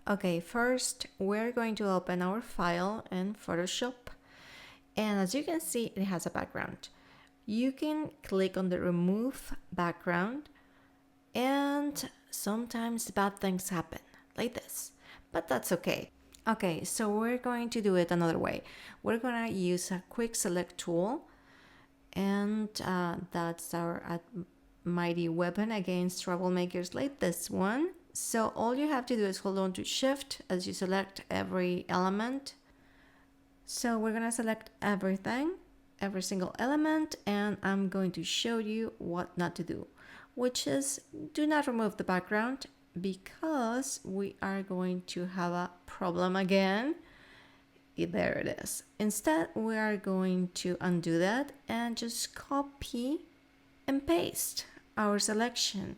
Okay, first we're going to open our file in Photoshop, and as you can see, it has a background. You can click on the remove background, and sometimes bad things happen like this, but that's okay. Okay, so we're going to do it another way. We're gonna use a quick select tool, and that's our mighty weapon against troublemakers like this one. So all you have to do is hold on to shift as you select every element. So we're gonna select everything, every single element, and I'm going to show you what not to do, which is do not remove the background because we are going to have a problem again. There it is. Instead, we are going to undo that and just copy and paste our selection.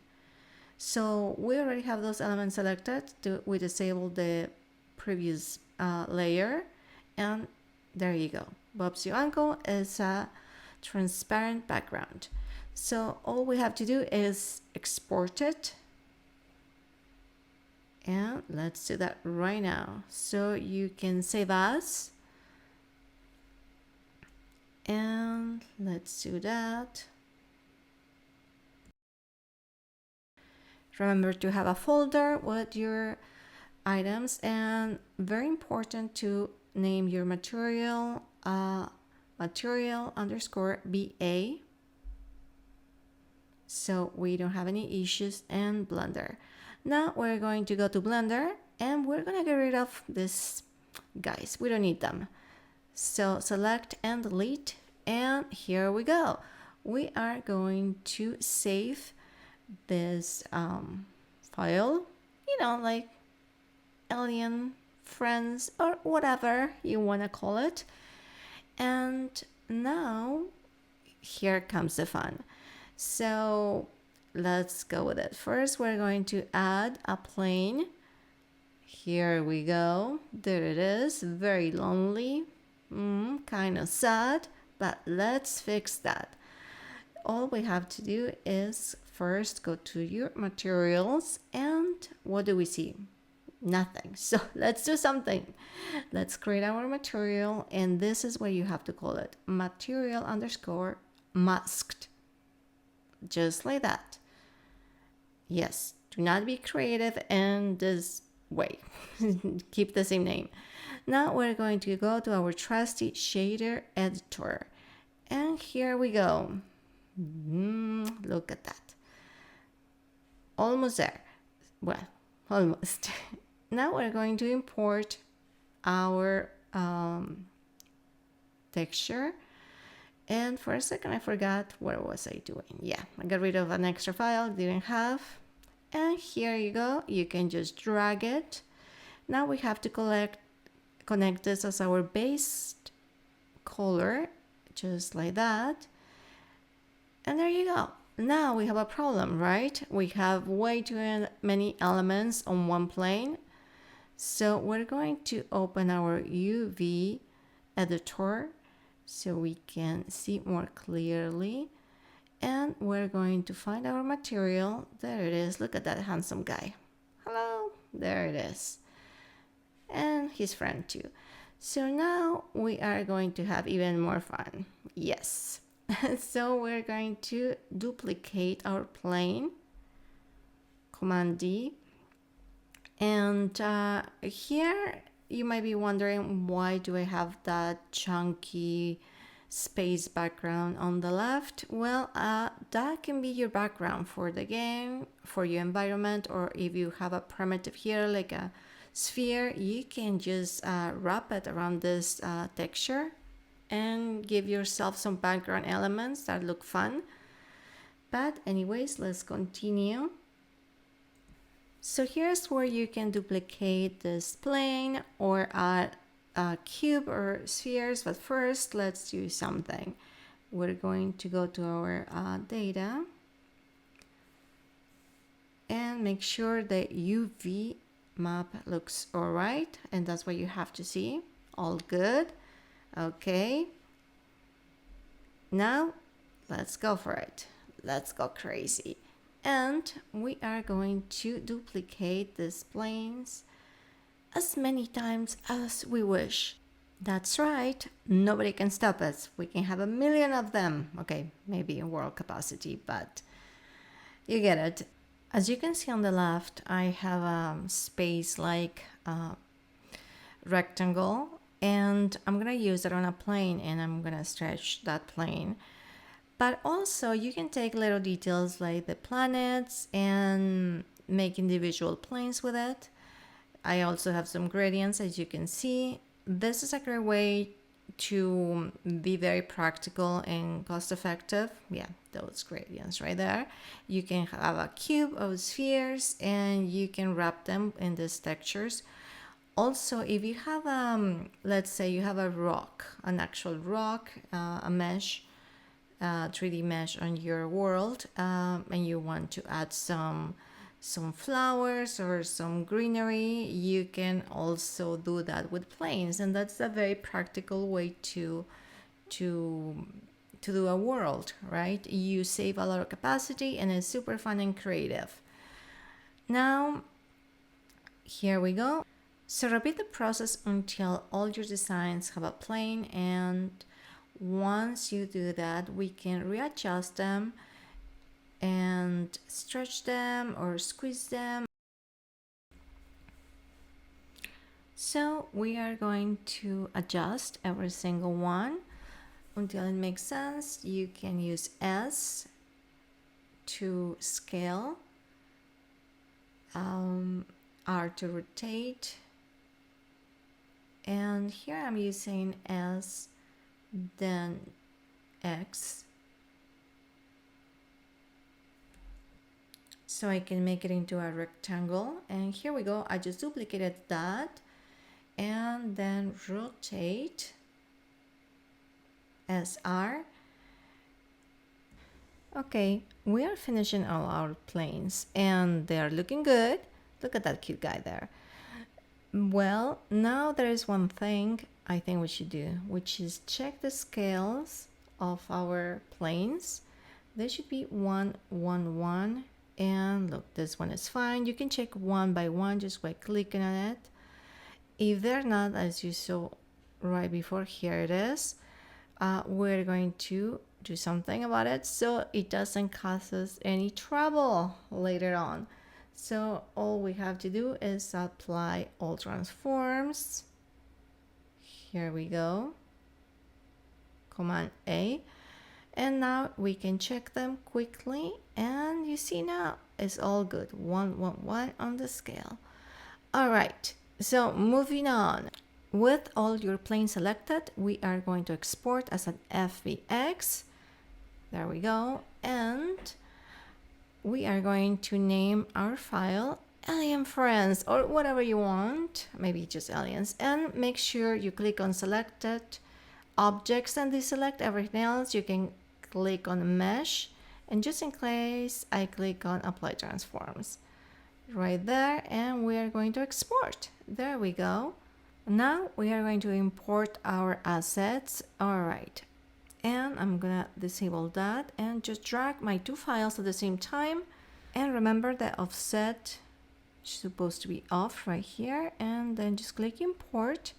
So we already have those elements selected. We disable the previous layer, and there you go. Bob's your uncle is a transparent background. So all we have to do is export it. And let's do that right now. So you can save as. And let's do that. Remember to have a folder with your items, and very important to name your material material underscore BA, so we don't have any issues in Blender. Now we're going to go to Blender and we're gonna get rid of this guys. We don't need them. So select and delete, and here we go. We are going to save this file, you know, like alien friends or whatever you want to call it. And now here comes the fun. So let's go with it. First, we're going to add a plane. Here we go. There it is. Very lonely. Kind of sad, but let's fix that. All we have to do is first go to your materials, and what do we see? Nothing. So let's do something. Let's create our material, and this is what you have to call it: material underscore masked. Just like that. Yes, do not be creative in this way. Keep the same name. Now we're going to go to our trusty shader editor, and here we go. Look at that. Almost there. Well, almost. Now we're going to import our texture. And for a second, I forgot what was I doing. Yeah, I got rid of an extra file, didn't have. And here you go. You can just drag it. Now we have to connect this as our base color, just like that. And there you go. Now we have a problem, right? We have way too many elements on one plane. So we're going to open our UV editor so we can see more clearly. And we're going to find our material. There it is. Look at that handsome guy. Hello. There it is. And his friend too. So now we are going to have even more fun. Yes. So we're going to duplicate our plane. Command D. And here you might be wondering, why do I have that chunky space background on the left? Well, that can be your background for the game, for your environment, or if you have a primitive here like a sphere, you can just wrap it around this texture and give yourself some background elements that look fun. But anyways, let's continue. So here's where you can duplicate this plane or a cube or spheres, but first let's do something. We're going to go to our data and make sure the UV map looks all right, and that's what you have to see. All good. Okay. Now let's go for it. Let's go crazy. And we are going to duplicate these planes as many times as we wish. That's right, nobody can stop us. We can have a million of them. Okay, maybe in world capacity, but you get it. As you can see on the left, I have a space like rectangle, and I'm gonna use it on a plane, and I'm gonna stretch that plane. But also you can take little details like the planets and make individual planes with it. I also have some gradients, as you can see. This is a great way to be very practical and cost effective. Yeah, those gradients right there. You can have a cube of spheres and you can wrap them in these textures. Also, if you have, let's say you have a rock, an actual rock, a mesh, 3D mesh on your world, and you want to add some flowers or some greenery, you can also do that with planes, and that's a very practical way to do a world, right? You save a lot of capacity and it's super fun and creative. Now, here we go. So repeat the process until all your designs have a plane, and once you do that, we can readjust them and stretch them or squeeze them. So we are going to adjust every single one until it makes sense. You can use S to scale, R to rotate, and here I'm using S, then X, so I can make it into a rectangle. And here we go, I just duplicated that and then rotate, SR. Okay, we are finishing all our planes and they are looking good. Look at that cute guy there. Well, now there is one thing I think we should do, which is check the scales of our planes. They should be 1, 1, 1. And look, this one is fine. You can check one by one just by clicking on it. If they're not, as you saw right before, here it is. We're going to do something about it so it doesn't cause us any trouble later on. So all we have to do is apply all transforms. Here we go. Command A. And now we can check them quickly, and you see now it's all good. 1, 1, 1 on the scale. All right, so moving on. With all your planes selected, we are going to export as an FBX. There we go. And we are going to name our file Alien Friends or whatever you want, maybe just aliens. And make sure you click on selected objects and deselect everything else. You can click on mesh, and just in case I click on apply transforms right there, and we are going to export. There we go. Now we are going to import our assets. All right, and I'm gonna disable that and just drag my two files at the same time. And remember that offset is supposed to be off right here, and then just click import.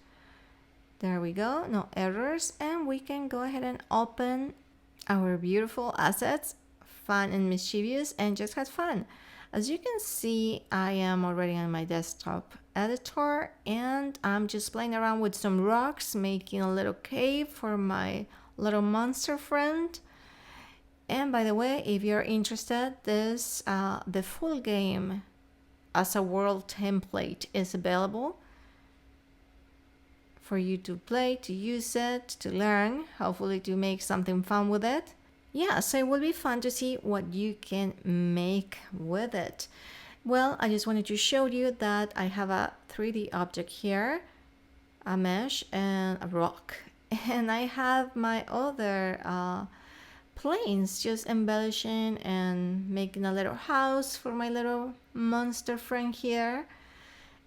There we go, no errors, and we can go ahead and open our beautiful assets, fun and mischievous, and just had fun. As you can see, I am already on my desktop editor, and I'm just playing around with some rocks, making a little cave for my little monster friend. And by the way, if you're interested, this the full game as a world template is available for you to play, to use it, to learn, hopefully to make something fun with it. Yeah, so it will be fun to see what you can make with it. Well, I just wanted to show you that I have a 3D object here, a mesh and a rock. And I have my other planes just embellishing and making a little house for my little monster friend here.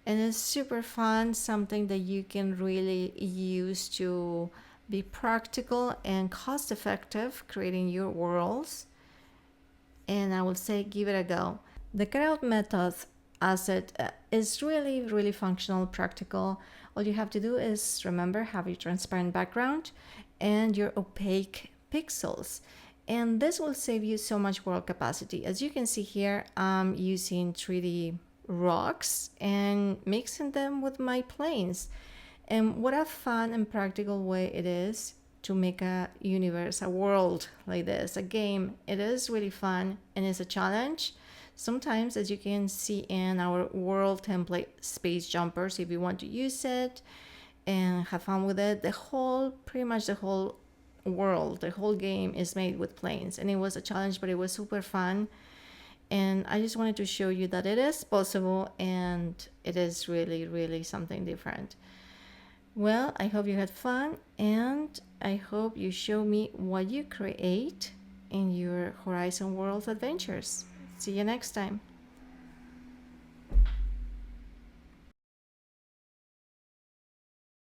And it's super fun, something that you can really use to be practical and cost effective creating your worlds. And I would say give it a go. The cutout method asset It's really, really functional, practical. All you have to do is remember, have your transparent background and your opaque pixels. And this will save you so much world capacity. As you can see here, I'm using 3D rocks and mixing them with my planes. And what a fun and practical way it is to make a universe, a world like this, a game. It is really fun and it's a challenge. Sometimes, as you can see in our world template space jumpers, if you want to use it and have fun with it, pretty much the whole world, the whole game is made with planes. And it was a challenge, but it was super fun. And I just wanted to show you that it is possible and it is really, really something different. Well, I hope you had fun and I hope you show me what you create in your Horizon World adventures. See you next time.